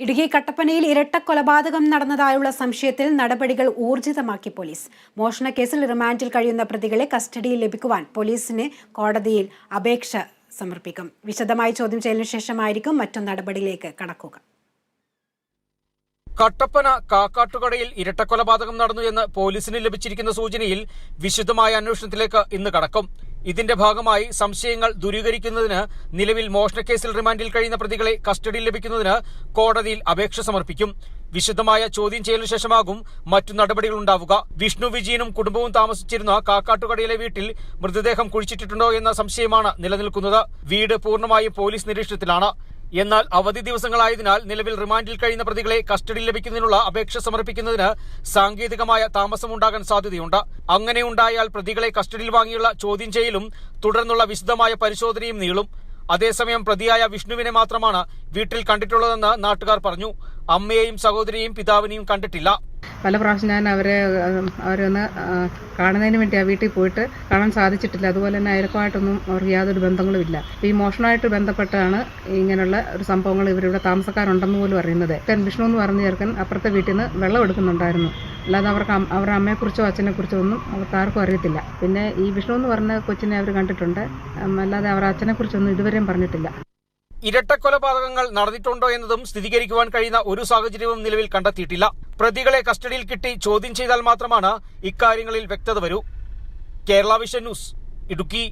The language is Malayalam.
ഇടുക്കി കട്ടപ്പനയിൽ ഇരട്ടക്കൊലപാതകം നടന്നതായുള്ള സംശയത്തിൽ നടപടികൾ ഊർജിതമാക്കി പോലീസ്. മോഷണക്കേസിൽ റിമാൻഡിൽ കഴിയുന്ന പ്രതികളെ കസ്റ്റഡിയിൽ ലഭിക്കുവാൻ പോലീസിന് കോടതിയിൽ അപേക്ഷ സമർപ്പിക്കും. വിശദമായി ചോദ്യം ചെയ്യലിന് ശേഷമായിരിക്കും മറ്റു നടപടിയിലേക്ക് കടക്കുക. കട്ടപ്പന കാക്കാട്ടുകടയിൽ ഇരട്ടക്കൊലപാതകം നടന്നു എന്ന് പോലീസിന് ലഭിച്ചിരിക്കുന്ന സൂചനയിൽ വിശദമായ അന്വേഷണത്തിലേക്ക് ഇന്ന് കടക്കും. ഇതിന്റെ ഭാഗമായി സംശയങ്ങൾ ദൂരീകരിക്കുന്നതിന് നിലവിൽ മോഷണക്കേസിൽ റിമാൻഡിൽ കഴിയുന്ന പ്രതികളെ കസ്റ്റഡിയിൽ ലഭിക്കുന്നതിന് കോടതിയിൽ അപേക്ഷ സമർപ്പിക്കും. വിശദമായ ചോദ്യം ചെയ്യലിന് ശേഷമാകും മറ്റു നടപടികൾ ഉണ്ടാവുക. വിഷ്ണു വിജയനും കുടുംബവും താമസിച്ചിരുന്ന കാക്കാട്ടുകടയിലെ വീട്ടിൽ മൃതദേഹം കുഴിച്ചിട്ടിട്ടുണ്ടോ എന്ന സംശയമാണ് നിലനിൽക്കുന്നത്. വീട് പൂർണ്ണമായും പോലീസ് നിരീക്ഷണത്തിലാണ്. എന്നാൽ അവധി ദിവസങ്ങളായതിനാൽ നിലവിൽ റിമാൻഡിൽ കഴിയുന്ന പ്രതികളെ കസ്റ്റഡിയിൽ ലഭിക്കുന്നതിനുള്ള അപേക്ഷ സമർപ്പിക്കുന്നതിന് സാങ്കേതികമായ താമസമുണ്ടാകാൻ സാധ്യതയുണ്ട്. അങ്ങനെ ഉണ്ടായാൽ പ്രതികളെ കസ്റ്റഡിയിൽ വാങ്ങിയുള്ള ചോദ്യം ചെയ്യലും തുടർന്നുള്ള വിശദമായ പരിശോധനയും നീളും. അതേസമയം പ്രതിയായ വിഷ്ണുവിനെ മാത്രമാണ് വീട്ടിൽ കണ്ടിട്ടുള്ളതെന്ന് നാട്ടുകാർ പറഞ്ഞു. അമ്മയെയും സഹോദരിയെയും പിതാവിനെയും കണ്ടിട്ടില്ല. പല പ്രാവശ്യം ഞാൻ അവരൊന്ന് കാണുന്നതിന് വേണ്ടി ആ വീട്ടിൽ പോയിട്ട് കാണാൻ സാധിച്ചിട്ടില്ല. അതുപോലെ തന്നെ അയൽക്കായിട്ടൊന്നും അവർക്ക് യാതൊരു ബന്ധങ്ങളും ഇല്ല. ഈ മോഷണമായിട്ട് ബന്ധപ്പെട്ടാണ് ഇങ്ങനെയുള്ള ഒരു സംഭവങ്ങൾ ഇവരിവിടെ താമസക്കാരുണ്ടെന്ന് പോലും അറിയുന്നത്. വിഷ്ണു എന്ന് പറഞ്ഞ ചെറുക്കൻ അപ്പുറത്തെ വീട്ടിൽ നിന്ന് വെള്ളം എടുക്കുന്നുണ്ടായിരുന്നു. അല്ലാതെ അവരുടെ അമ്മയെക്കുറിച്ചോ അച്ഛനെക്കുറിച്ചോ ഒന്നും അവർക്ക് ആർക്കും അറിയത്തില്ല. പിന്നെ ഈ വിഷ്ണു എന്ന് പറഞ്ഞ കൊച്ചിനെ അവർ കണ്ടിട്ടുണ്ട്, അല്ലാതെ അവരുടെ അച്ഛനെക്കുറിച്ചൊന്നും ഇതുവരെയും പറഞ്ഞിട്ടില്ല. ഇരട്ടക്കൊലപാതകങ്ങൾ നടന്നിട്ടുണ്ടോ എന്നതും സ്ഥിരീകരിക്കുവാൻ കഴിയുന്ന ഒരു സാഹചര്യവും നിലവിൽ കണ്ടെത്തിയിട്ടില്ല. പ്രതികളെ കസ്റ്റഡിയിൽ കിട്ടി ചോദ്യം ചെയ്താൽ മാത്രമാണ് ഇക്കാര്യങ്ങളിൽ വ്യക്തത വരൂ. Kerala vision news, Idukki.